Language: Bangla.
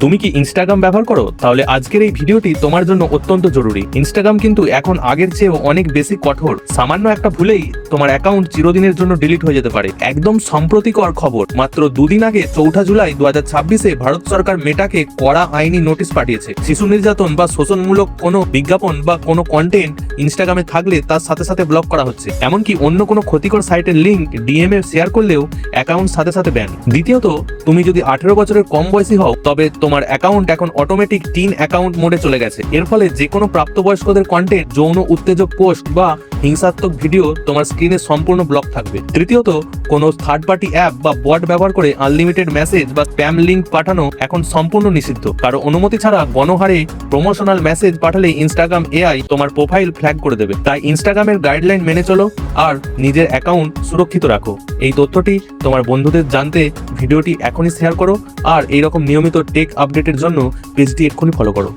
তুমি কি ইনস্টাগ্রাম ব্যবহার করো? তাহলে আজকের এই ভিডিওটি তোমার জন্য অত্যন্ত জরুরি। ইনস্টাগ্রাম কিন্তু এখন আগের চেয়েও অনেক বেশি কঠোর। সামান্য একটা ভুলেই তোমার অ্যাকাউন্ট চিরদিনের জন্য ডিলিট হয়ে যেতে পারে। একদম সম্প্রতিকর খবর, মাত্র দুদিন আগে 4 জুলাই 2026 ভারত সরকার মেটাকে কড়া আইনি নোটিশ পাঠিয়েছে। শিশু নির্যাতন বা শোষণমূলক কোনো বিজ্ঞাপন বা কোনো কন্টেন্ট ইনস্টাগ্রামে থাকলে তার সাথে সাথে ব্লক করা হচ্ছে। এমনকি অন্য কোনো ক্ষতিকর সাইটের লিঙ্ক ডিএম এ শেয়ার করলেও অ্যাকাউন্ট সাথে সাথে ব্যান। দ্বিতীয়ত, তুমি যদি 18 বছরের কম বয়সী হও তবে তোমার অ্যাকাউন্ট এখন অটোমেটিক টিন অ্যাকাউন্ট মোডে চলে গেছে। এর ফলে যে কোনো প্রাপ্তবয়স্কদের কন্টেন্ট, যৌন উত্তেজক পোস্ট বা হিংসাত্মক ভিডিও তোমার স্ক্রিনে সম্পূর্ণ ব্লক থাকবে। তৃতীয়ত, কোনো থার্ড পার্টি অ্যাপ বা বট ব্যবহার করে আনলিমিটেড মেসেজ বা স্প্যাম লিঙ্ক পাঠানো এখন সম্পূর্ণ নিষিদ্ধ। কারো অনুমতি ছাড়া গণহারে প্রমোশনাল মেসেজ পাঠালে ইনস্টাগ্রাম এআই তোমার প্রোফাইল ফ্ল্যাগ করে দেবে। তাই ইনস্টাগ্রামের গাইডলাইন মেনে চলো আর নিজের অ্যাকাউন্ট সুরক্ষিত রাখো। এই তথ্যটি তোমার বন্ধুদের জানতে ভিডিওটি এখনই শেয়ার করো আর এইরকম নিয়মিত টেক আপডেটের জন্য পেজটি এক্ষুনি ফলো করো।